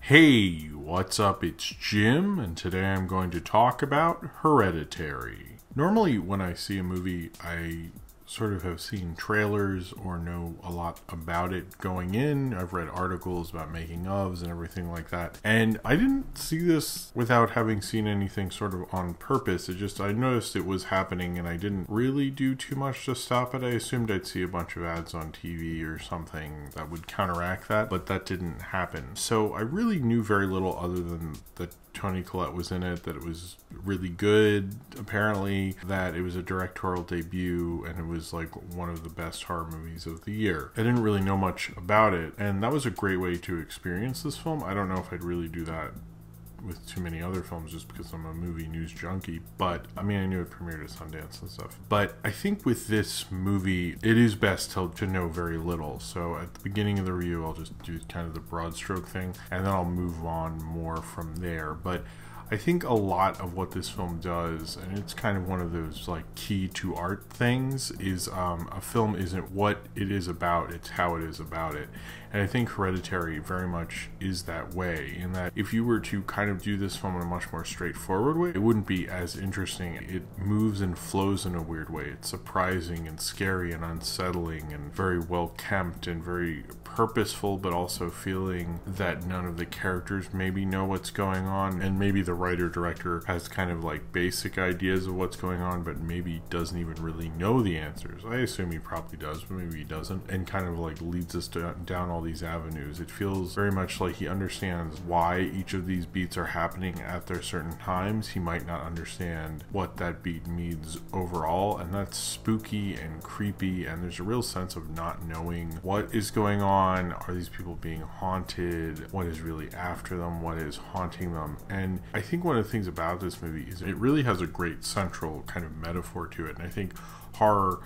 Hey, what's up? It's Jim, and today I'm going to talk about Hereditary. Normally, when I see a movie, I sort of have seen trailers or know a lot about it going in. I've read articles about making ofs and everything like that. And I didn't see this without having seen anything sort of on purpose. I noticed it was happening and I didn't really do too much to stop it. I assumed I'd see a bunch of ads on TV or something that would counteract that, but that didn't happen. So I really knew very little other than that Toni Collette was in it, that it was really good, apparently, that it was a directorial debut, and it was like one of the best horror movies of the year. I didn't really know much about it, and that was a great way to experience this film. I don't know if I'd really do that with too many other films just because I'm a movie news junkie, but I mean, I knew it premiered at Sundance and stuff. But I think with this movie, it is best to know very little. So at the beginning of the review, I'll just do kind of the broad stroke thing, and then I'll move on more from there. But I think a lot of what this film does, and it's kind of one of those like key to art things, is a film isn't what it is about, it's how it is about it. And I think Hereditary very much is that way, in that if you were to kind of do this film in a much more straightforward way, it wouldn't be as interesting. It moves and flows in a weird way. It's surprising and scary and unsettling and very well kept and very purposeful, but also feeling that none of the characters maybe know what's going on, and maybe the writer-director has kind of like basic ideas of what's going on, but maybe doesn't even really know the answers. I assume he probably does, but maybe he doesn't, and kind of like leads us down all these avenues. It feels very much like he understands why each of these beats are happening at their certain times. He might not understand what that beat means overall, and that's spooky and creepy, and there's a real sense of not knowing what is going on. Are these people being haunted? What is really after them? What is haunting them? And I think one of the things about this movie is it really has a great central kind of metaphor to it, and I think horror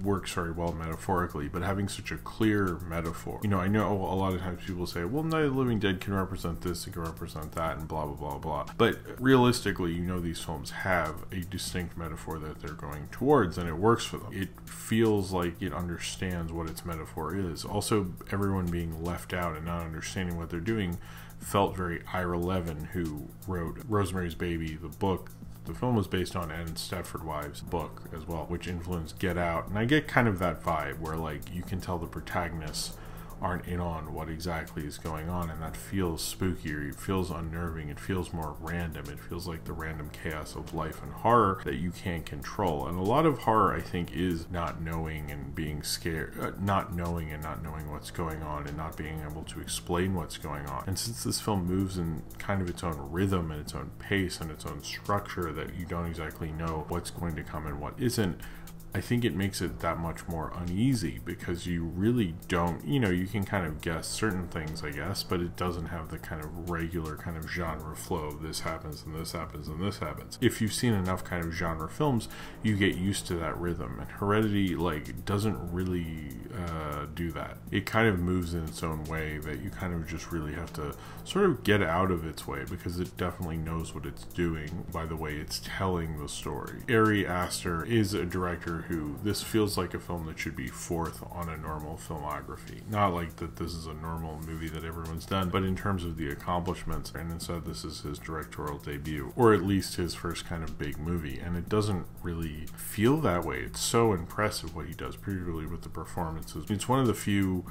works very well metaphorically, but having such a clear metaphor, I know a lot of times people say, well, Night of the Living Dead can represent this, it can represent that, and blah blah blah blah, but realistically, these films have a distinct metaphor that they're going towards, and it works for them. It feels like it understands what its metaphor is. Also, everyone being left out and not understanding what they're doing felt very Ira Levin, who wrote Rosemary's Baby, the book. The film was based on Anne Stepford Wives' book as well, which influenced Get Out. And I get kind of that vibe where like you can tell the protagonists aren't in on what exactly is going on, and that feels spookier, it feels unnerving, it feels more random, it feels like the random chaos of life and horror that you can't control. And a lot of horror, I think, is not knowing and being scared, not knowing what's going on and not being able to explain what's going on. And since this film moves in kind of its own rhythm and its own pace and its own structure, that you don't exactly know what's going to come and what isn't, I think it makes it that much more uneasy, because you really don't, you can kind of guess certain things, I guess, but it doesn't have the kind of regular kind of genre flow. This happens and this happens and this happens. If you've seen enough kind of genre films, you get used to that rhythm, and Heredity doesn't really do that. It kind of moves in its own way that you kind of just really have to sort of get out of its way, because it definitely knows what it's doing by the way it's telling the story. Ari Aster is a director who, this feels like a film that should be fourth on a normal filmography. Not like that this is a normal movie that everyone's done, but in terms of the accomplishments, and instead this is his directorial debut, or at least his first kind of big movie, and it doesn't really feel that way. It's so impressive what he does, particularly with the performances. It's one of the few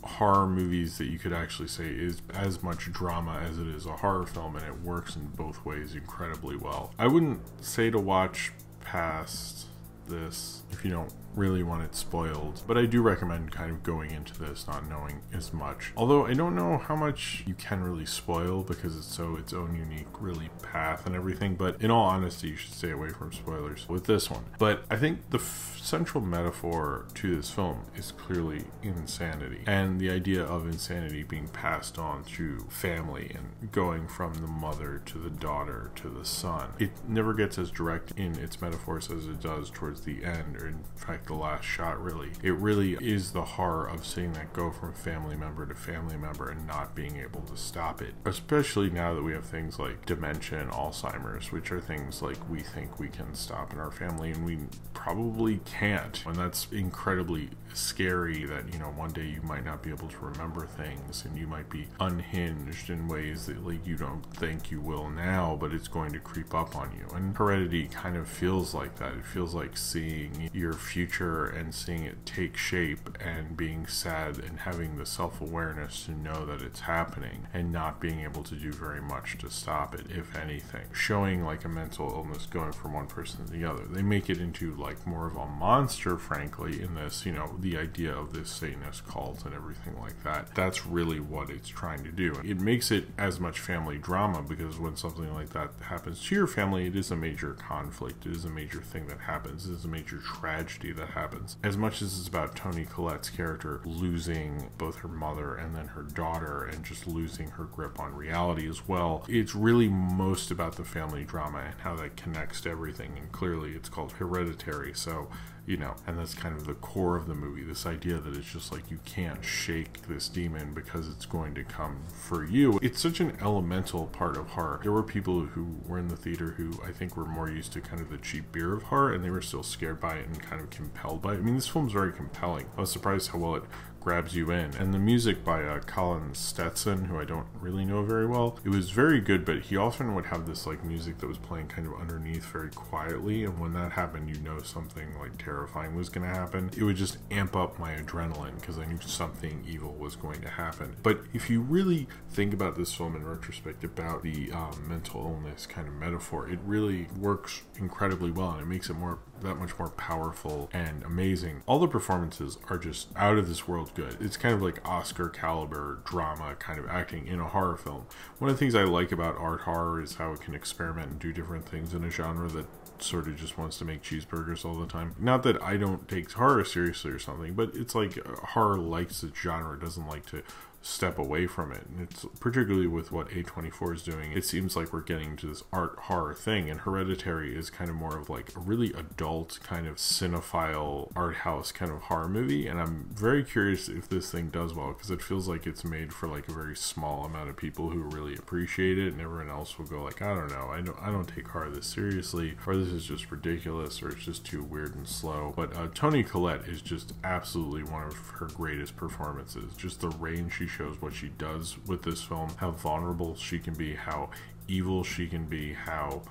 horror movies that you could actually say is as much drama as it is a horror film, and it works in both ways incredibly well. I wouldn't say to watch past this if you don't really want it spoiled, but I do recommend kind of going into this not knowing as much. Although I don't know how much you can really spoil, because it's its own unique really path and everything, but in all honesty, you should stay away from spoilers with this one. But I think the central metaphor to this film is clearly insanity, and the idea of insanity being passed on through family and going from the mother to the daughter to the son. It never gets as direct in its metaphors as it does towards the end, or in fact the last shot, really. It really is the horror of seeing that go from family member to family member and not being able to stop it. Especially now that we have things like dementia and Alzheimer's, which are things like we think we can stop in our family and we probably can't. And that's incredibly scary that, you know, one day you might not be able to remember things and you might be unhinged in ways that like you don't think you will now, but it's going to creep up on you. And Heredity kind of feels like that. It feels like seeing your future and seeing it take shape and being sad and having the self-awareness to know that it's happening and not being able to do very much to stop it, if anything. Showing like a mental illness going from one person to the other. They make it into like more of a monster, frankly, in this, you know, the idea of this Satanist cult and everything like that. That's really what it's trying to do. It makes it as much family drama because when something like that happens to your family, it is a major conflict. It is a major thing that happens. It is a major tragedy that happens. As much as it's about Toni Collette's character losing both her mother and then her daughter and just losing her grip on reality as well, it's really most about the family drama and how that connects to everything. And clearly it's called Hereditary, so you know, and that's kind of the core of the movie, this idea that it's just like you can't shake this demon because it's going to come for you. It's such an elemental part of horror. There were people who were in the theater who I think were more used to kind of the cheap beer of horror, and they were still scared by it and kind of compelled by it. I mean, this film's very compelling. I was surprised how well it grabs you in. And the music by Colin Stetson, who I don't really know very well, it was very good, but he often would have this like music that was playing kind of underneath very quietly, and when that happened, you know something like terrifying was going to happen. It would just amp up my adrenaline because I knew something evil was going to happen. But if you really think about this film in retrospect, about the mental illness kind of metaphor, it really works incredibly well, and it makes it that much more powerful and amazing. All the performances are just out of this world good. It's kind of like Oscar caliber drama kind of acting in a horror film. One of the things I like about art horror is how it can experiment and do different things in a genre that sort of just wants to make cheeseburgers all the time. Not that I don't take horror seriously or something, but it's like horror likes its genre, doesn't like to step away from it. And it's particularly with what A24 is doing, it seems like we're getting to this art horror thing, and Hereditary is kind of more of like a really adult kind of cinephile art house kind of horror movie. And I'm very curious if this thing does well, because it feels like it's made for like a very small amount of people who really appreciate it, and everyone else will go like, I don't know, I don't take horror this seriously, or this is just ridiculous, or it's just too weird and slow. But Toni Collette is just absolutely one of her greatest performances. Just the range she shows, what she does with this film, how vulnerable she can be, how evil she can be, how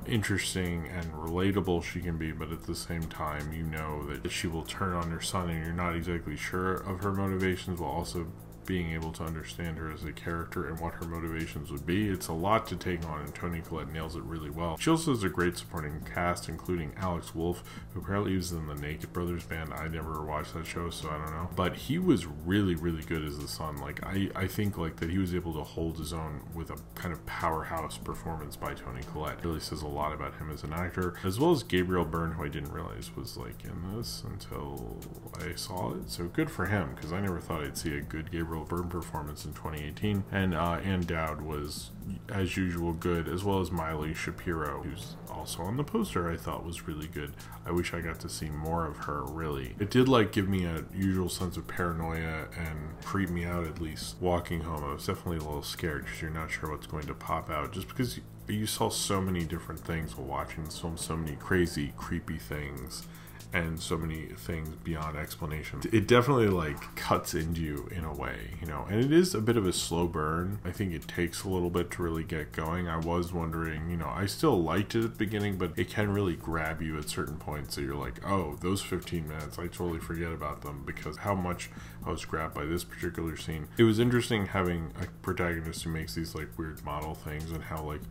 interesting and relatable she can be, but at the same time you know that she will turn on her son and you're not exactly sure of her motivations, while also being able to understand her as a character and what her motivations would be. It's a lot to take on, and Toni Collette nails it really well. She also has a great supporting cast, including Alex Wolff, who apparently was in the Naked Brothers band. I never watched that show, so I don't know. But he was really, really good as the son. Like, I think like that he was able to hold his own with a kind of powerhouse performance by Toni Collette. It really says a lot about him as an actor, as well as Gabriel Byrne, who I didn't realize was like in this until I saw it. So good for him, because I never thought I'd see a good Gabriel Byrne performance in 2018. And Ann Dowd was, as usual, good, as well as Miley Shapiro, who's also on the poster, I thought was really good. I wish I got to see more of her, really. It did like give me a usual sense of paranoia and creep me out, at least walking home. I was definitely a little scared because you're not sure what's going to pop out, just because you saw so many different things while watching this film, so many crazy, creepy things, and so many things beyond explanation. It definitely like cuts into you in a way, you know, and it is a bit of a slow burn. I think it takes a little bit to really get going. I was wondering, you know, I still liked it at the beginning, but it can really grab you at certain points that you're like, oh, those 15 minutes, I totally forget about them because how much I was grabbed by this particular scene. It was interesting having a protagonist who makes these like weird model things, and how like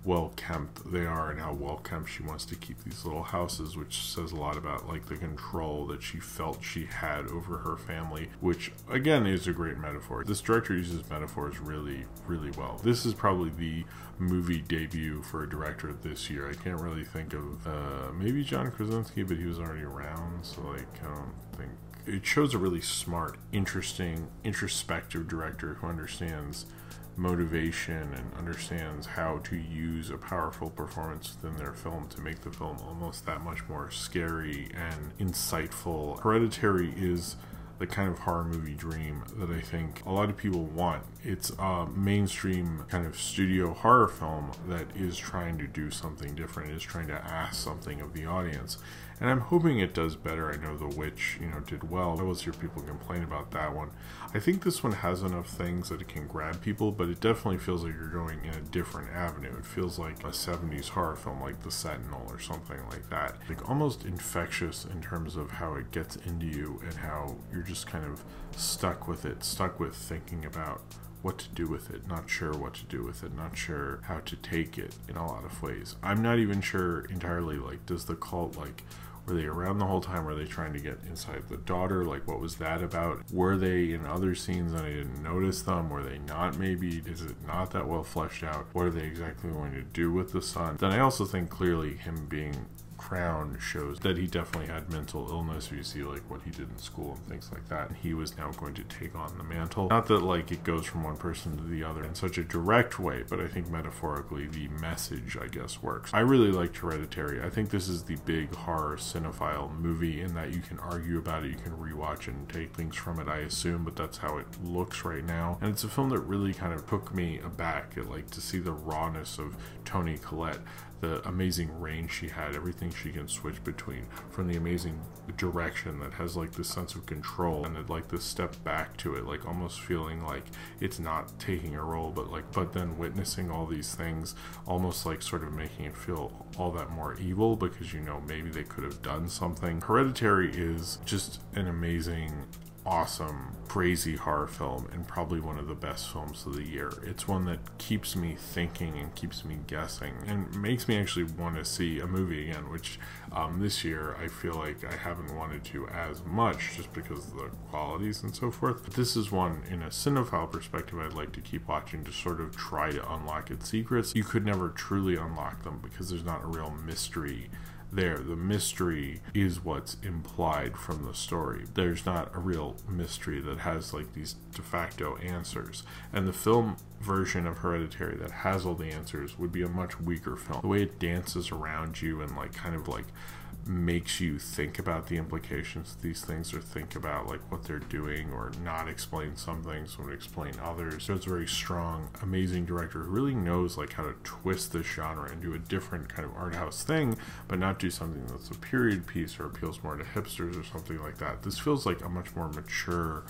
well kept they are, and how well kept she wants to keep these little houses, which says a lot about like the control that she felt she had over her family, which again is a great metaphor. This director uses metaphors really, really well. This is probably the movie debut for a director this year. I can't really think of maybe John Krasinski, but he was already around, so like I don't think. It shows a really smart, interesting, introspective director who understands motivation and understands how to use a powerful performance within their film to make the film almost that much more scary and insightful. Hereditary is the kind of horror movie dream that I think a lot of people want. It's a mainstream kind of studio horror film that is trying to do something different, is trying to ask something of the audience. And I'm hoping it does better. I know The Witch, did well. I always hear people complain about that one. I think this one has enough things that it can grab people, but it definitely feels like you're going in a different avenue. It feels like a 70s horror film like The Sentinel or something like that. Like almost infectious in terms of how it gets into you and how you're just kind of stuck with it, stuck with thinking about what to do with it, not sure what to do with it, not sure how to take it in a lot of ways. I'm not even sure entirely, like, does the cult, like, were they around the whole time? Were they trying to get inside the daughter? Like, what was that about? Were they in other scenes and I didn't notice them? Were they not? Maybe is it not that well fleshed out? What are they exactly going to do with the son? Then I also think clearly him being crowned shows that he definitely had mental illness. You see like what he did in school and things like that, and he was now going to take on the mantle. Not that like it goes from one person to the other in such a direct way, but I think metaphorically the message, I guess, works. I really liked Hereditary. I think this is the big horror cinephile movie in that you can argue about it, you can rewatch and take things from it, I assume, but that's how it looks right now. And it's a film that really kind of took me aback at, like, to see the rawness of Toni Collette, the amazing range she had, everything she can switch between, from the amazing direction that has like this sense of control and like this step back to it, like almost feeling like it's not taking a role, but then witnessing all these things, almost like sort of making it feel all that more evil because maybe they could have done something. Hereditary is just an amazing, awesome, crazy horror film and probably one of the best films of the year. It's one that keeps me thinking and keeps me guessing and makes me actually want to see a movie again, which this year I feel like I haven't wanted to as much just because of the qualities and so forth. But this is one, in a cinephile perspective, I'd like to keep watching to sort of try to unlock its secrets. You could never truly unlock them because there's not a real mystery there. The mystery is what's implied from the story. There's not a real mystery that has like these de facto answers. And the film version of Hereditary that has all the answers would be a much weaker film. The way it dances around you and like kind of like makes you think about the implications of these things, or think about like what they're doing, or not explain some things but explain others. So it's a very strong, amazing director who really knows like how to twist this genre and do a different kind of art house thing, but not do something that's a period piece or appeals more to hipsters or something like that. This feels like a much more mature,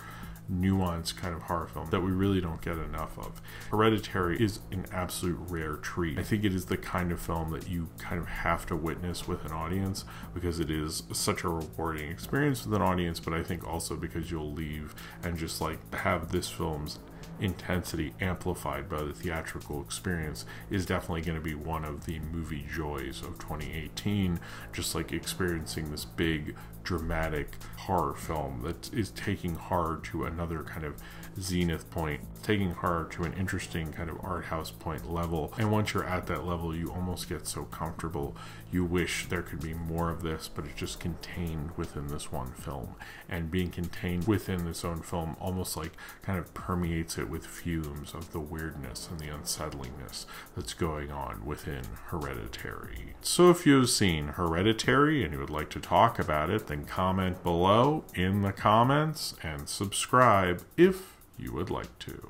nuanced kind of horror film that we really don't get enough of. Hereditary is an absolute rare treat. I think it is the kind of film that you kind of have to witness with an audience because it is such a rewarding experience with an audience, but I think also because you'll leave and just like have this film's intensity amplified by the theatrical experience is definitely going to be one of the movie joys of 2018, just like experiencing this big dramatic horror film that is taking horror to another kind of zenith point, taking horror to an interesting kind of art house point level. And once you're at that level, you almost get so comfortable you wish there could be more of this, but it's just contained within this one film. And being contained within this own film almost like kind of permeates it with fumes of the weirdness and the unsettlingness that's going on within Hereditary. So if you've seen Hereditary and you would like to talk about it, then comment below in the comments and subscribe if you would like to.